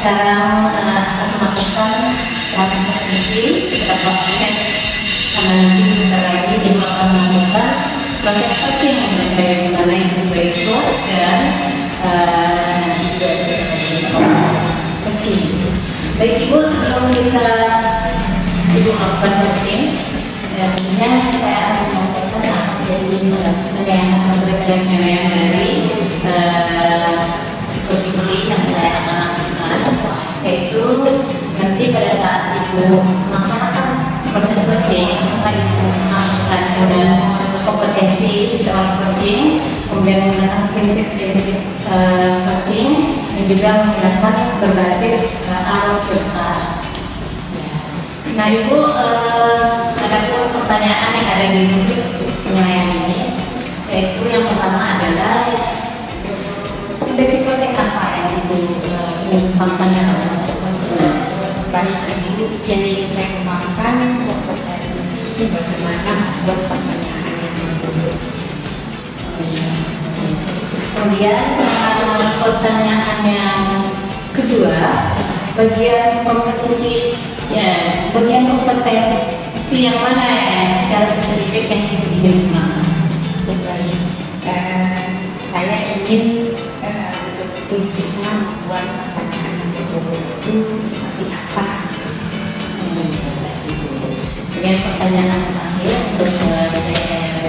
sekarang akan melakukan transformasi beberapa proses, karena nanti sebentar lagi Ibu akan melakukan proses coaching yang dimana Ibu sebagai coach dan nanti juga sebagai coaching. Baik Ibu, sebelum Ibu melakukan coaching, tentunya saya akan menyampaikan apa menjadi penilaian dari supervisi yang saya akan lakukan, yaitu nanti pada saat Ibu melaksanakan proses coaching, apakah Ibu melakukan kompetensi seorang coaching, kemudian menggunakan prinsip-prinsip coaching, dan juga menggunakan berbasis ROPK. Nah Ibu, ada pun pertanyaan yang ada di rubrik penilaian ini, yaitu yang pertama adalah indeks coaching apa yang Ibu ingin kembangkan dalam proses coaching? Banyak Ibu yang ingin saya kembangkan kompetensi bagaimana membuat pertanyaan yang mudah. Kemudian pertanyaan yang kedua, bagian kompetensi yang mana ya secara spesifik yang ingin dikembangkan? Baik, saya ingin betul-betul bisa membuat pertanyaan yang betul-betul seperti apa. Kemudian pertanyaan terakhir untuk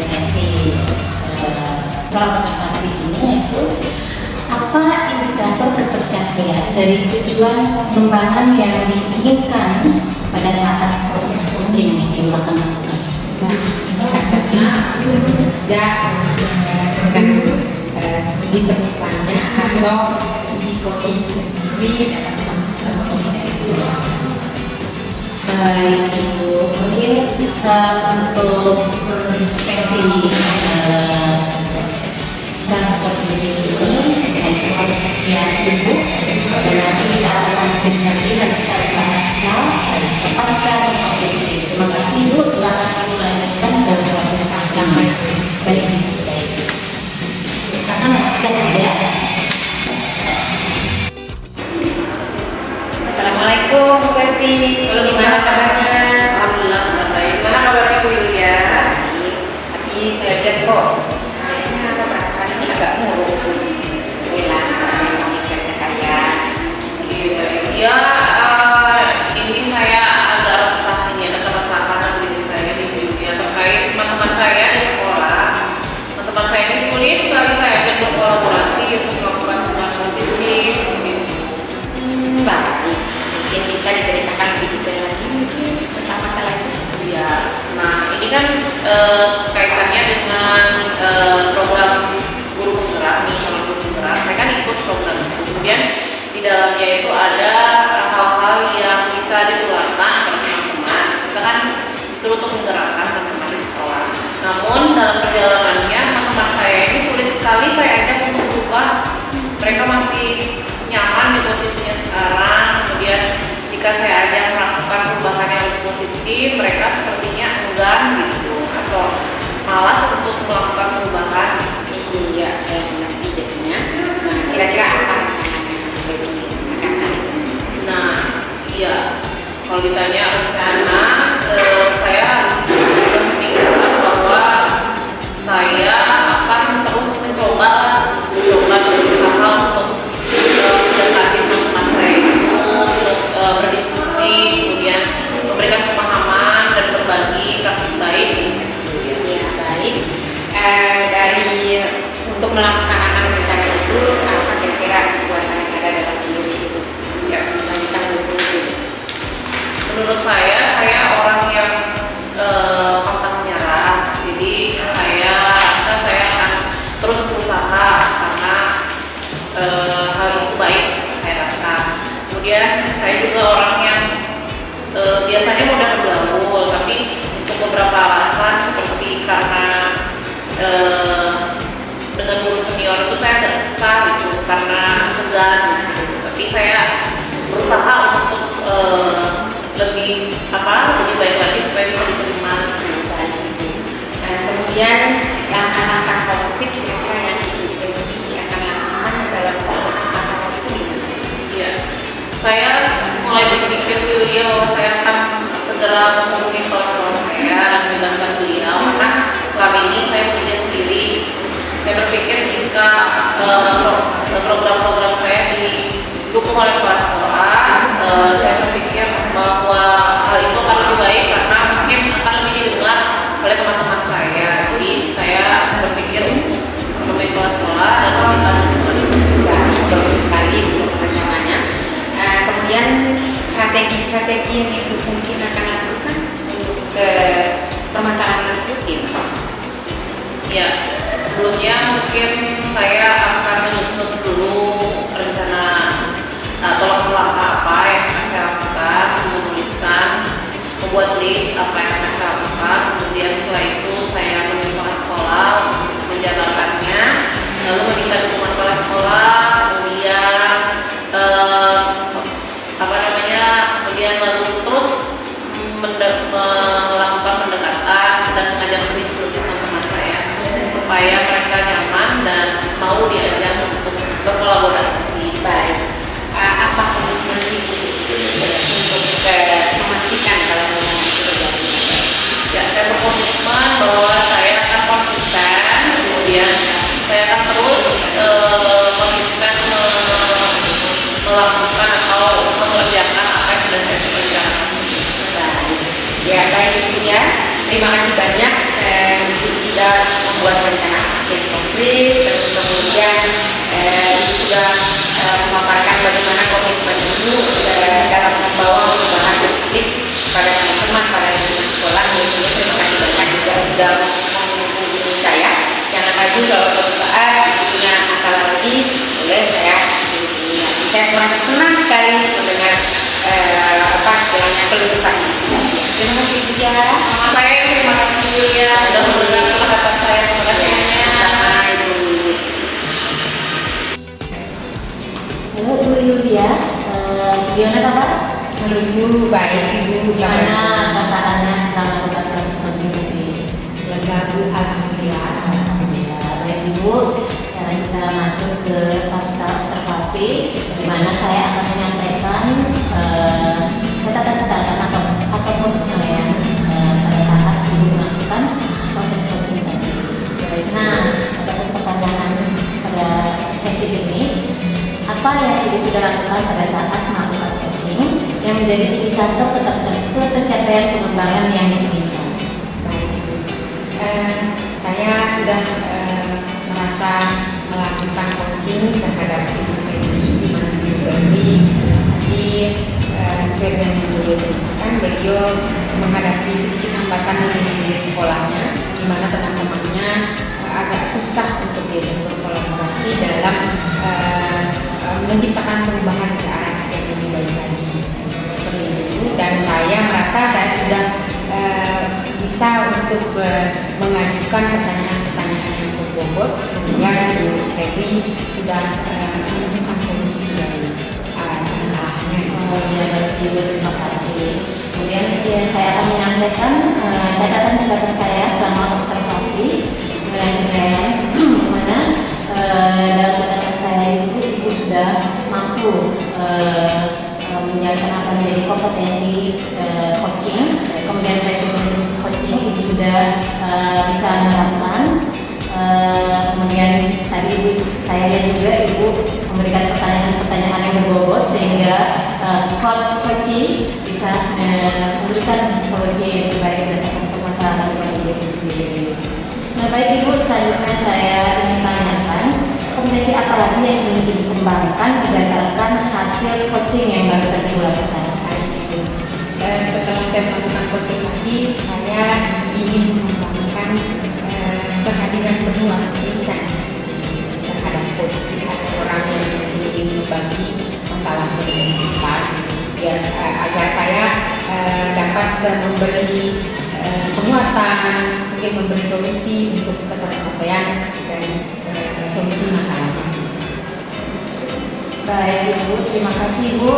sesi observasi ini, yaitu apa indikator ketercapaian dari tujuan pengembangan yang diinginkan pada saat proses coaching yang dilakukan? Indikatornya tidak ditemukannya atau sisi coaching itu sendiri dalam proses itu. Baik Ibu, mungkin untuk sesi transportasi ini saya sekian Ibu, dan nanti kita akan lanjut lagi dan kita akan pasca transportasi. Terima kasih Ibu, silakan Ibu lanjutkan dalam proses panjang. Baik, sekarang kita ya. Assalamualaikum Bu Ferti. Gimana kabarnya? Alhamdulillah baik. Gimana kabarnya Bu Yulia? Tapi saya lihat kok kayaknya beberapa hari ini agak murung Bu. Bella yang share ke saya. Iya, ini saya agak resah ini, ada keresahan diri saya di dunia terkait teman-teman saya di sekolah. Teman-teman saya ini sulit sekali saya ajak berkolaborasi untuk melakukan hubungan positif. Baik, mungkin bisa diceritakan lebih detail lagi mungkin tentang masalah itu. Iya, nah ini kan kaitannya dengan program guru penggerak nih, kalau guru penggerak, saya kan ikut program itu. Kemudian di dalamnya itu ada hal-hal yang bisa ditularkan kepada teman-teman. Kita kan disuruh untuk menggerakkan teman-teman di sekolah. Namun dalam perjalanannya teman-teman saya ini sulit sekali saya ajak untuk berubah. Mereka masih nyaman di posisinya sekarang. Kemudian jika saya ajak melakukan perubahan yang lebih positif, mereka sepertinya enggan gitu, atau malas untuk melakukan perubahan. Iya, saya mengerti jadinya. Nah, kira-kira apa rencananya bagi anak-anak itu? Nah, iya. Kalau ditanya rencana, saya memikirkan bahwa saya akan terus mencoba berusaha untuk mendekati teman-teman saya itu, untuk berdiskusi, kemudian memberikan pemahaman dan berbagi praktik baik. Ya, baik. Dari untuk melaksanakan rencana itu, apa kira-kira kekuatan yang ada dalam diri itu? Ya. Yang bisa mendukung itu? Menurut saya orang yang pantang menyerah. Jadi saya rasa saya akan terus berusaha karena hal itu baik, saya rasa. Kemudian saya juga orang yang biasanya mudah bergaul, tapi untuk beberapa alasan seperti karena dengan guru senior itu saya agak susah gitu, karena segan gitu. Tapi saya berusaha untuk lebih baik lagi supaya bisa diterima. Baik. Kemudian langkah-langkah konkret kira-kira yang Ibu akan lakukan dalam masalah itu gimana? Iya, saya segera menghubungi kepala saya dan melibatkan beliau, karena selama ini saya bekerja sendiri. Saya berpikir jika program-program saya didukung oleh kepala sekolah, saya berpikir bahwa hal itu akan lebih baik karena mungkin akan lebih didengar oleh teman-teman saya. Jadi saya berpikir untuk menemui kepala sekolah dan meminta dukungan. Bagus sekali untuk rencananya. Kemudian strategi-strategi yang Ibu mungkin akan lakukan untuk permasalahan tersebut gimana? Ya, sebelumnya mungkin saya akan menyusun dulu rencana atau langkah-langkah apa yang akan saya lakukan, menuliskan, membuat list apa yang akan saya lakukan. Kemudian setelah itu saya menemui kepala sekolah untuk menjalankannya, lalu meminta dukungan kepala sekolah, kemudian lalu terus melakukan pendekatan dan mengajak diskusi teman-teman saya supaya mereka nyaman dan mau diajak untuk berkolaborasi. Baik. Apa komitmen Ibu untuk memastikan kalau memang itu terjadi? Ya, saya berkomitmen bahwa saya akan konsisten, kemudian saya akan terus konsisten melakukan atau mengerjakan apa yang sudah saya kerjakan. Baik. Ya, baik Ibu ya. Terima kasih banyak Ibu sudah membuat rencana aksi yang konkret, terus kemudian Ibu sudah memaparkan bagaimana komitmen Ibu dalam membawa perubahan positif pada teman-teman pada lingkungan sekolah. Jadi terima kasih banyak juga sudah menghubungi saya. Jangan ragu kalau suatu saat punya masalah lagi, boleh saya hubungi lagi. Saya merasa senang sekali mendengar istilahnya keluh kesah Ibu. Terima kasih Ibu ya. Sama saya, terima kasih Yulia sudah mendengar curhatan saya. Terima kasih. Sama Ibu. Halo Bu Yulia, gimana kabar? Halo Ibu, baik Ibu. Gimana perasaannya setelah melakukan proses coaching ini? Lega Bu, alhamdulillah. Alhamdulillah, baik Ibu. Sekarang kita masuk ke pasca observasi, di mana saya akan menyampaikan catatan-catatan ataupun penilaian pada saat Ibu melakukan proses coaching tadi. Nah, ada pertanyaan pada sesi ini, apa yang Ibu sudah lakukan pada saat melakukan coaching yang menjadi indikator ketercapaian pengembangan yang diinginkan? Baik Ibu. Saya sudah merasa melakukan coaching terhadap Ibu Febri, di mana Ibu Febri tadi sesuai dengan yang beliau ceritakan, beliau menghadapi sedikit hambatan di sekolahnya, di mana teman-temannya agak susah untuk diajak berkolaborasi dalam menciptakan perubahan ke arah yang lebih baik lagi seperti itu. Dan saya merasa saya sudah bisa untuk mengajukan pertanyaan-pertanyaan yang berbobot sehingga Ibu Febri sudah menemukan solusi dari masalahnya. Oh ya, baik Ibu, terima kasih. Kemudian ya, saya akan menyampaikan catatan-catatan saya selama observasi penilaian di mana dalam catatan saya itu Ibu sudah mampu menjalankan apa menjadi kompetensi coaching, kemudian prinsip-prinsip coaching Ibu sudah bisa menerapkan. Kemudian tadi saya lihat juga Ibu memberikan pertanyaan-pertanyaan yang berbobot sehingga coaching bisa memberikan solusi yang lebih baik berdasarkan permasalahan coaching itu sendiri. Nah, baik Ibu, selanjutnya saya ingin tanyakan kompetensi apa lagi yang ingin dikembangkan berdasarkan hasil coaching yang baru saja dilakukan? Setelah saya melakukan coaching tadi, saya ingin mengembangkan kehadiran penuh presence terhadap coach. Jadi ada orang yang ingin berbagi masalahnya dengan kita, ya, agar saya dapat memberi penguatan, mungkin memberi solusi untuk ketercapaian dari solusi masalahnya. Baik Ibu, terima kasih Ibu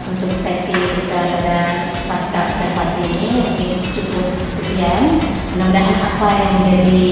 untuk sesi kita pada pasca observasi ini mungkin cukup sekian. Mudah-mudahan apa yang menjadi